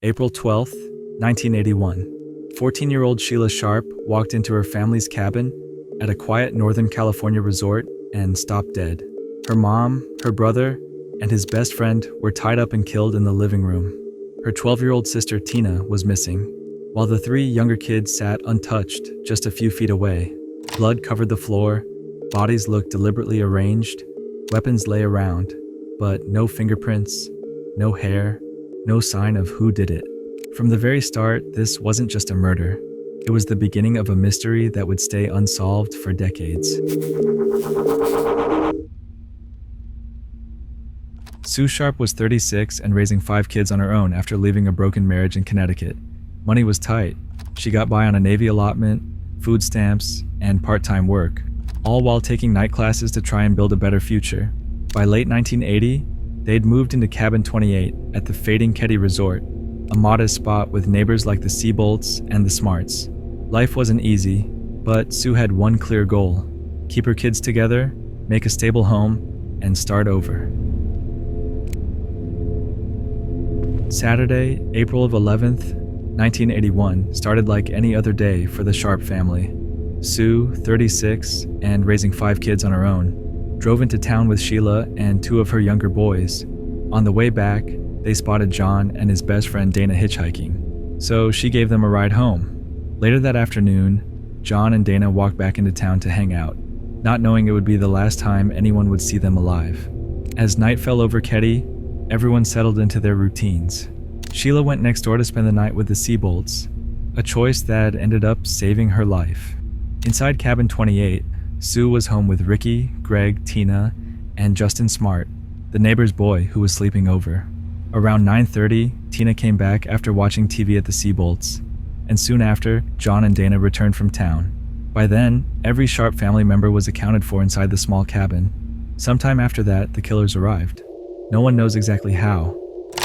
April 12th, 1981. 14-year-old Sheila Sharp walked into her family's cabin at a quiet Northern California resort and stopped dead. Her mom, her brother, and his best friend were tied up and killed in the living room. Her 12-year-old sister Tina was missing, while the three younger kids sat untouched just a few feet away. Blood covered the floor, bodies looked deliberately arranged, weapons lay around, but no fingerprints, no hair, no sign of who did it. From the very start, this wasn't just a murder. It was the beginning of a mystery that would stay unsolved for decades. Sue Sharp was 36 and raising 5 kids on her own after leaving a broken marriage in Connecticut. Money was tight. She got by on a Navy allotment, food stamps, and part-time work, all while taking night classes to try and build a better future. By late 1980, they'd moved into Cabin 28 at the fading Keddie Resort, a modest spot with neighbors like the Seabolts and the Smarts. Life wasn't easy, but Sue had one clear goal: keep her kids together, make a stable home, and start over. Saturday, April 11th, 1981 started like any other day for the Sharp family. Sue, 36, and raising 5 kids on her own, drove into town with Sheila and 2 of her younger boys. On the way back, they spotted John and his best friend Dana hitchhiking, so she gave them a ride home. Later that afternoon, John and Dana walked back into town to hang out, not knowing it would be the last time anyone would see them alive. As night fell over Keddie, everyone settled into their routines. Sheila went next door to spend the night with the Seabolts, a choice that ended up saving her life. Inside Cabin 28, Sue was home with Ricky, Greg, Tina, and Justin Smart, the neighbor's boy who was sleeping over. Around 9:30, Tina came back after watching TV at the Seabolts, and soon after, John and Dana returned from town. By then, every Sharp family member was accounted for inside the small cabin. Sometime after that, the killers arrived. No one knows exactly how.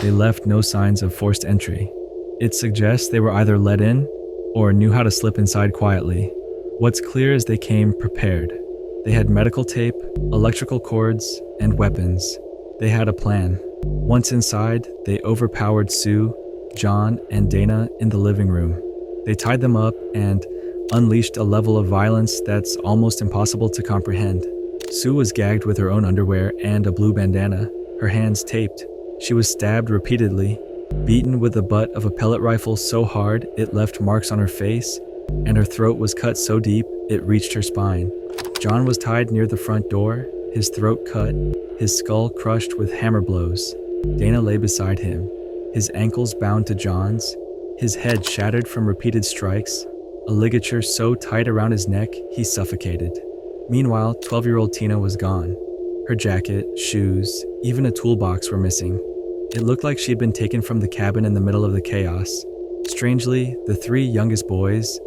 They left no signs of forced entry. It suggests they were either let in or knew how to slip inside quietly. What's clear is they came prepared. They had medical tape, electrical cords, and weapons. They had a plan. Once inside, they overpowered Sue, John, and Dana in the living room. They tied them up and unleashed a level of violence that's almost impossible to comprehend. Sue was gagged with her own underwear and a blue bandana, her hands taped. She was stabbed repeatedly, beaten with the butt of a pellet rifle so hard it left marks on her face, and her throat was cut so deep it reached her spine. John was tied near the front door, his throat cut, his skull crushed with hammer blows. Dana lay beside him, his ankles bound to John's, his head shattered from repeated strikes, a ligature so tight around his neck he suffocated. Meanwhile, 12-year-old Tina was gone. Her jacket, shoes, even a toolbox were missing. It looked like she'd been taken from the cabin in the middle of the chaos. Strangely, the 3 youngest boys,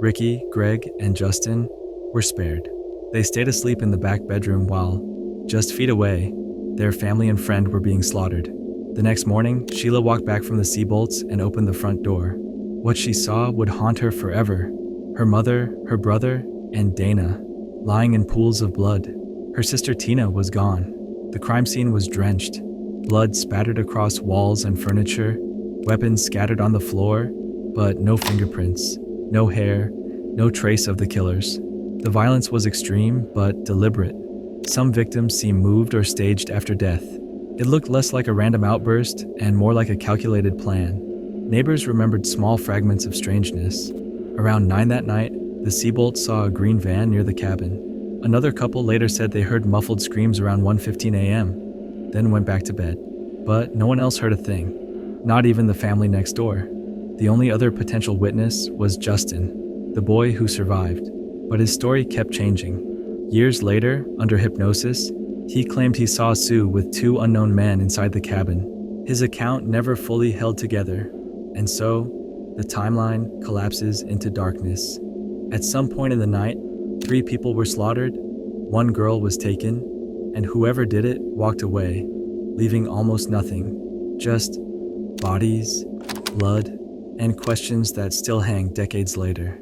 Ricky, Greg, and Justin, were spared. They stayed asleep in the back bedroom while, just feet away, their family and friend were being slaughtered. The next morning, Sheila walked back from the Seabolts and opened the front door. What she saw would haunt her forever. Her mother, her brother, and Dana, lying in pools of blood. Her sister Tina was gone. The crime scene was drenched. Blood spattered across walls and furniture, weapons scattered on the floor, but no fingerprints, no hair, no trace of the killers. The violence was extreme, but deliberate. Some victims seemed moved or staged after death. It looked less like a random outburst and more like a calculated plan. Neighbors remembered small fragments of strangeness. Around 9 that night, the Seabolts saw a green van near the cabin. Another couple later said they heard muffled screams around 1:15 a.m., then went back to bed. But no one else heard a thing, not even the family next door. The only other potential witness was Justin, the boy who survived. But his story kept changing. Years later, under hypnosis, he claimed he saw Sue with 2 unknown men inside the cabin. His account never fully held together, and so the timeline collapses into darkness. At some point in the night, 3 people were slaughtered, 1 girl was taken, and whoever did it walked away, leaving almost nothing, just bodies, blood, and questions that still hang decades later.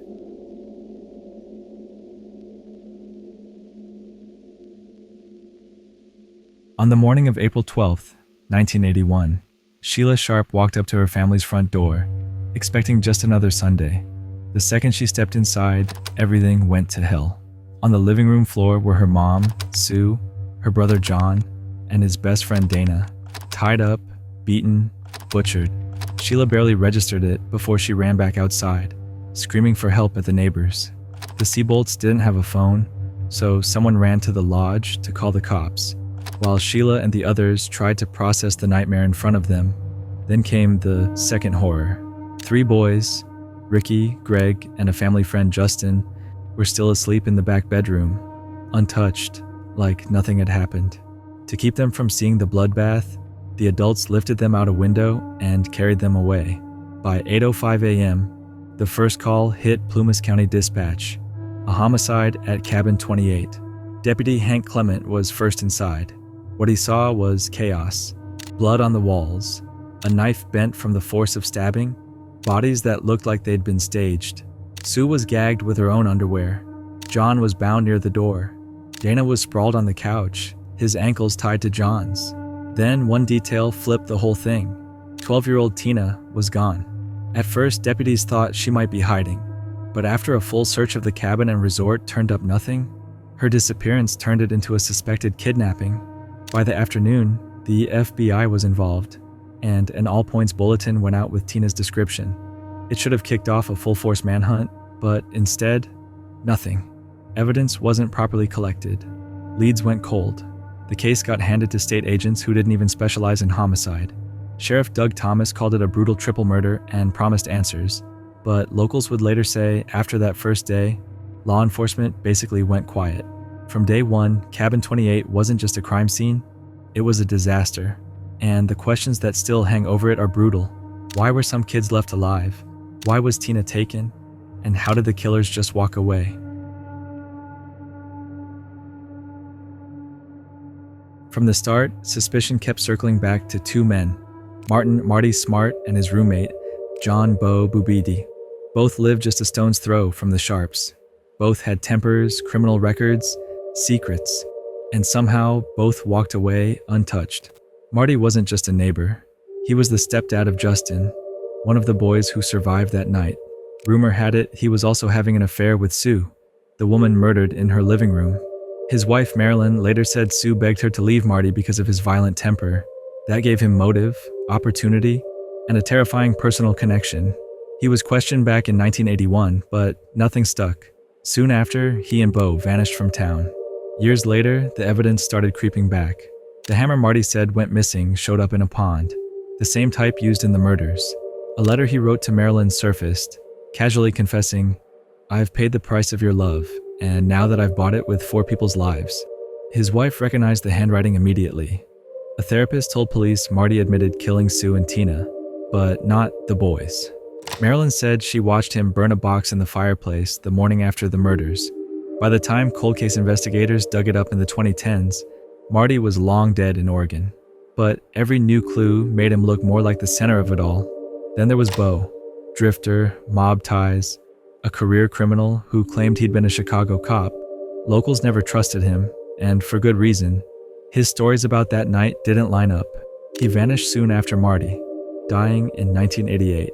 On the morning of April 12th, 1981, Sheila Sharp walked up to her family's front door, expecting just another Sunday. The second she stepped inside, everything went to hell. On the living room floor were her mom, Sue, her brother John, and his best friend Dana, tied up, beaten, butchered. Sheila barely registered it before she ran back outside, screaming for help at the neighbors. The Seabolts didn't have a phone, so someone ran to the lodge to call the cops, while Sheila and the others tried to process the nightmare in front of them. Then came the second horror. 3 boys, Ricky, Greg, and a family friend Justin, were still asleep in the back bedroom, untouched, like nothing had happened. To keep them from seeing the bloodbath, the adults lifted them out a window and carried them away. By 8:05 a.m., the first call hit Plumas County Dispatch, a homicide at Cabin 28. Deputy Hank Clement was first inside. What he saw was chaos, blood on the walls, a knife bent from the force of stabbing, bodies that looked like they'd been staged. Sue was gagged with her own underwear. John was bound near the door. Dana was sprawled on the couch, his ankles tied to John's. Then one detail flipped the whole thing. 12-year-old Tina was gone. At first, deputies thought she might be hiding, but after a full search of the cabin and resort turned up nothing, her disappearance turned it into a suspected kidnapping. By the afternoon, the FBI was involved, and an all-points bulletin went out with Tina's description. It should have kicked off a full-force manhunt, but instead, nothing. Evidence wasn't properly collected. Leads went cold. The case got handed to state agents who didn't even specialize in homicide. Sheriff Doug Thomas called it a brutal triple murder and promised answers, but locals would later say after that first day, law enforcement basically went quiet. From day one, Cabin 28 wasn't just a crime scene, it was a disaster. And the questions that still hang over it are brutal. Why were some kids left alive? Why was Tina taken? And how did the killers just walk away? From the start, suspicion kept circling back to 2 men, Marty Smart and his roommate, John Bo Bubidi. Both lived just a stone's throw from the Sharps. Both had tempers, criminal records, secrets, and somehow both walked away untouched. Marty wasn't just a neighbor. He was the stepdad of Justin, one of the boys who survived that night. Rumor had it he was also having an affair with Sue, the woman murdered in her living room. His wife Marilyn later said Sue begged her to leave Marty because of his violent temper. That gave him motive, opportunity, and a terrifying personal connection. He was questioned back in 1981, but nothing stuck. Soon after, he and Bo vanished from town. Years later, the evidence started creeping back. The hammer Marty said went missing showed up in a pond, the same type used in the murders. A letter he wrote to Marilyn surfaced, casually confessing, "I've paid the price of your love, and now that I've bought it with 4 people's lives." His wife recognized the handwriting immediately. A therapist told police Marty admitted killing Sue and Tina, but not the boys. Marilyn said she watched him burn a box in the fireplace the morning after the murders. By the time cold case investigators dug it up in the 2010s, Marty was long dead in Oregon. But every new clue made him look more like the center of it all. Then there was Bo, drifter, mob ties, a career criminal who claimed he'd been a Chicago cop. Locals never trusted him, and for good reason. His stories about that night didn't line up. He vanished soon after Marty, dying in 1988.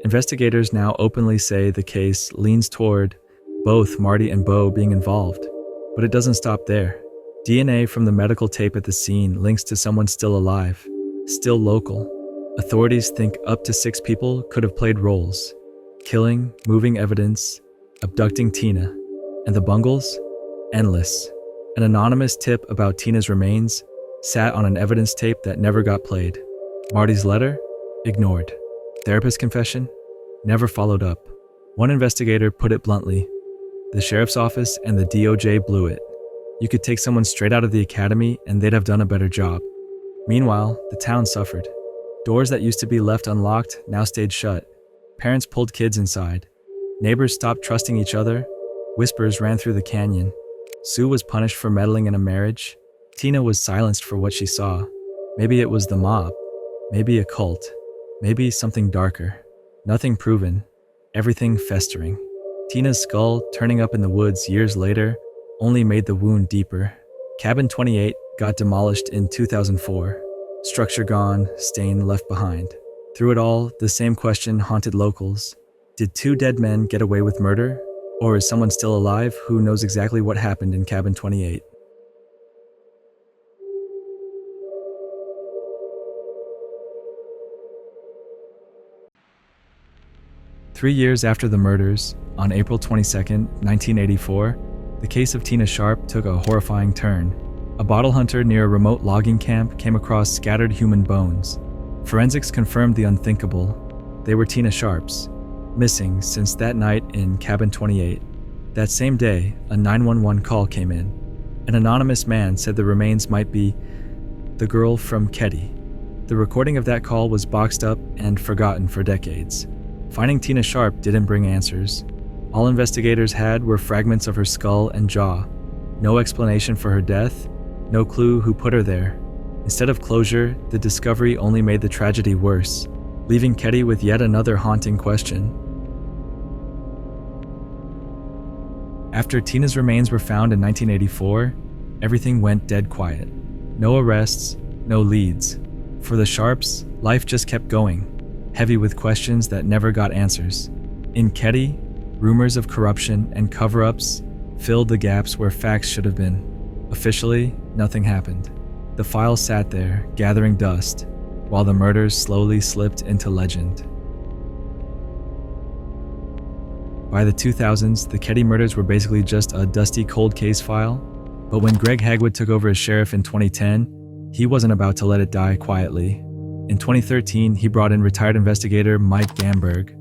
Investigators now openly say the case leans toward both Marty and Bo being involved. But it doesn't stop there. DNA from the medical tape at the scene links to someone still alive, still local. Authorities think up to 6 people could have played roles: killing, moving evidence, abducting Tina. And the bungles? Endless. An anonymous tip about Tina's remains sat on an evidence tape that never got played. Marty's letter? Ignored. Therapist confession? Never followed up. One investigator put it bluntly: the sheriff's office and the DOJ blew it. You could take someone straight out of the academy and they'd have done a better job. Meanwhile, the town suffered. Doors that used to be left unlocked now stayed shut. Parents pulled kids inside. Neighbors stopped trusting each other. Whispers ran through the canyon. Sue was punished for meddling in a marriage. Tina was silenced for what she saw. Maybe it was the mob. Maybe a cult. Maybe something darker. Nothing proven. Everything festering. Tina's skull turning up in the woods years later only made the wound deeper. Cabin 28 got demolished in 2004. Structure gone, stain left behind. Through it all, the same question haunted locals. Did two dead men get away with murder? Or is someone still alive who knows exactly what happened in Cabin 28? Three years after the murders, on April 22, 1984, the case of Tina Sharp took a horrifying turn. A bottle hunter near a remote logging camp came across scattered human bones. Forensics confirmed the unthinkable. They were Tina Sharp's, missing since that night in Cabin 28. That same day, a 911 call came in. An anonymous man said the remains might be the girl from Keddie. The recording of that call was boxed up and forgotten for decades. Finding Tina Sharp didn't bring answers. All investigators had were fragments of her skull and jaw. No explanation for her death, no clue who put her there. Instead of closure, the discovery only made the tragedy worse, leaving Keddie with yet another haunting question. After Tina's remains were found in 1984, everything went dead quiet. No arrests, no leads. For the Sharps, life just kept going, heavy with questions that never got answers. In Keddie, rumors of corruption and cover-ups filled the gaps where facts should have been. Officially, nothing happened. The file sat there, gathering dust, while the murders slowly slipped into legend. By the 2000s, the Keddie murders were basically just a dusty cold case file, but when Greg Hagwood took over as sheriff in 2010, he wasn't about to let it die quietly. In 2013, he brought in retired investigator Mike Gamberg,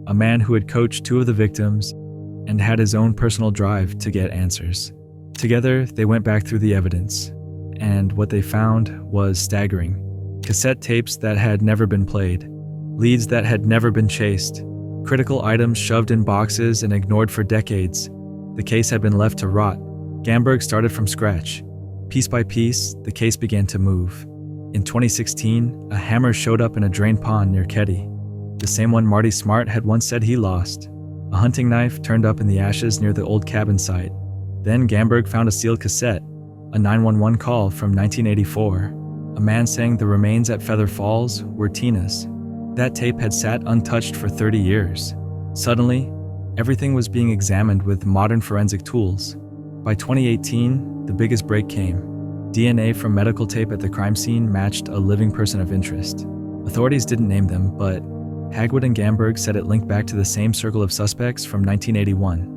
a man who had coached two of the victims and had his own personal drive to get answers. Together, they went back through the evidence, and what they found was staggering. Cassette tapes that had never been played, leads that had never been chased, critical items shoved in boxes and ignored for decades. The case had been left to rot. Gamberg started from scratch. Piece by piece, the case began to move. In 2016, a hammer showed up in a drained pond near Keddie, the same one Marty Smart had once said he lost. A hunting knife turned up in the ashes near the old cabin site. Then Gamberg found a sealed cassette, a 911 call from 1984, a man saying the remains at Feather Falls were Tina's. That tape had sat untouched for 30 years. Suddenly, everything was being examined with modern forensic tools. By 2018, the biggest break came. DNA from medical tape at the crime scene matched a living person of interest. Authorities didn't name them, but Hagwood and Gamberg said it linked back to the same circle of suspects from 1981.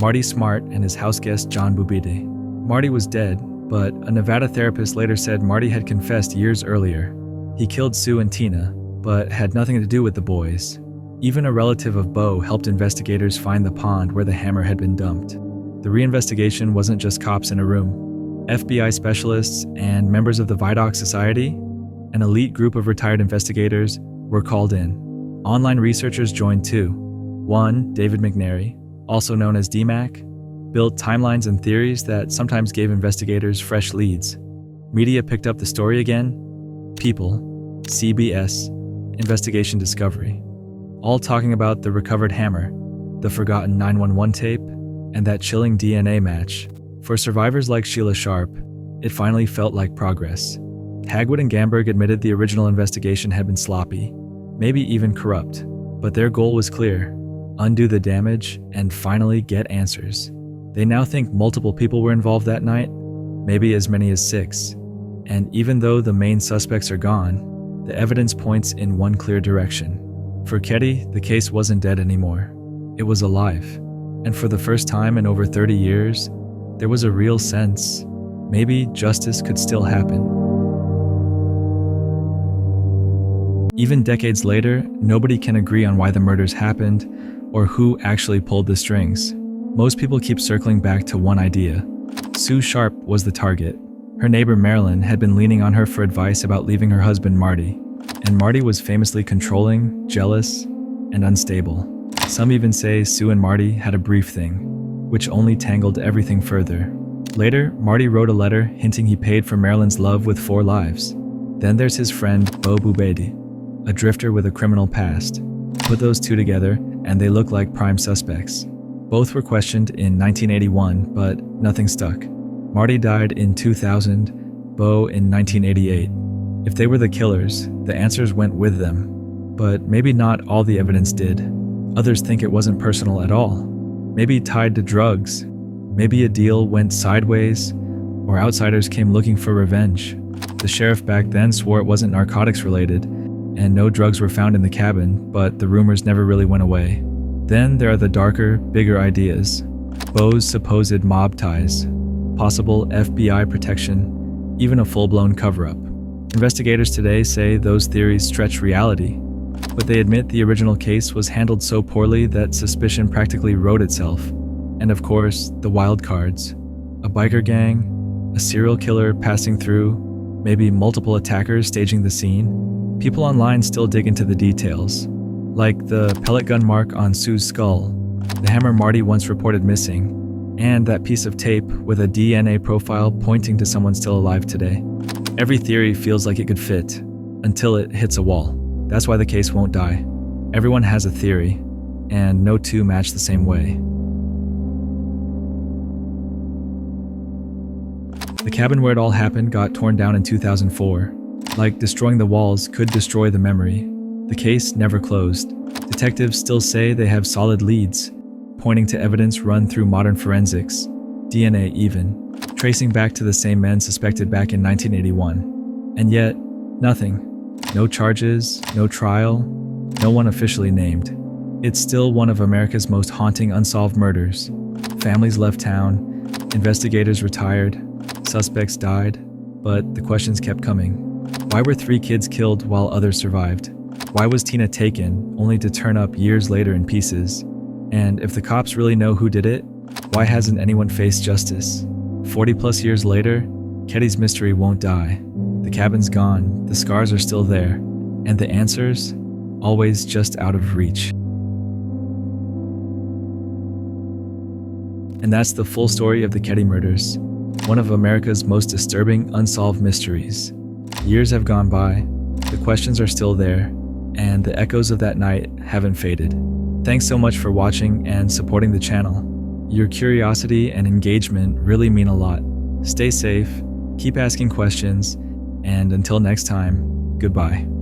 Marty Smart and his house guest John Bubide. Marty was dead, but a Nevada therapist later said Marty had confessed years earlier. He killed Sue and Tina, but had nothing to do with the boys. Even a relative of Bo helped investigators find the pond where the hammer had been dumped. The reinvestigation wasn't just cops in a room. FBI specialists and members of the Vidocq Society, an elite group of retired investigators, were called in. Online researchers joined too. One, David McNary, also known as DMAC, built timelines and theories that sometimes gave investigators fresh leads. Media picked up the story again. People, CBS, Investigation Discovery, all talking about the recovered hammer, the forgotten 911 tape, and that chilling DNA match. For survivors like Sheila Sharp, it finally felt like progress. Hagwood and Gamberg admitted the original investigation had been sloppy, maybe even corrupt, but their goal was clear: undo the damage and finally get answers. They now think multiple people were involved that night, maybe as many as 6. And even though the main suspects are gone, the evidence points in one clear direction. For Keddie, the case wasn't dead anymore. It was alive. And for the first time in over 30 years, there was a real sense maybe justice could still happen. Even decades later, nobody can agree on why the murders happened or who actually pulled the strings. Most people keep circling back to one idea. Sue Sharp was the target. Her neighbor Marilyn had been leaning on her for advice about leaving her husband Marty. And Marty was famously controlling, jealous, and unstable. Some even say Sue and Marty had a brief thing, which only tangled everything further. Later, Marty wrote a letter hinting he paid for Marilyn's love with 4 lives. Then there's his friend Bo Bubede, a drifter with a criminal past. Put those two together, and they look like prime suspects. Both were questioned in 1981, but nothing stuck. Marty died in 2000, Bo in 1988. If they were the killers, the answers went with them. But maybe not all the evidence did. Others think it wasn't personal at all. Maybe tied to drugs. Maybe a deal went sideways, or outsiders came looking for revenge. The sheriff back then swore it wasn't narcotics related, and no drugs were found in the cabin, but the rumors never really went away. Then there are the darker, bigger ideas. Beau's supposed mob ties, possible FBI protection, even a full-blown cover-up. Investigators today say those theories stretch reality, but they admit the original case was handled so poorly that suspicion practically wrote itself. And of course, the wild cards. A biker gang, a serial killer passing through, maybe multiple attackers staging the scene. People online still dig into the details, like the pellet gun mark on Sue's skull, the hammer Marty once reported missing, and that piece of tape with a DNA profile pointing to someone still alive today. Every theory feels like it could fit, until it hits a wall. That's why the case won't die. Everyone has a theory, and no two match the same way. The cabin where it all happened got torn down in 2004. Like destroying the walls could destroy the memory. The case never closed. Detectives still say they have solid leads, pointing to evidence run through modern forensics, DNA even, tracing back to the same men suspected back in 1981. And yet, nothing. No charges, no trial, no one officially named. It's still one of America's most haunting unsolved murders. Families left town, investigators retired, suspects died, but the questions kept coming. Why were 3 kids killed while others survived? Why was Tina taken, only to turn up years later in pieces? And if the cops really know who did it, why hasn't anyone faced justice? 40 plus years later, Keddie's mystery won't die. The cabin's gone, the scars are still there, and the answers, always just out of reach. And that's the full story of the Keddie Murders, one of America's most disturbing unsolved mysteries. Years have gone by, the questions are still there, and the echoes of that night haven't faded. Thanks so much for watching and supporting the channel. Your curiosity and engagement really mean a lot. Stay safe, keep asking questions, and until next time, goodbye.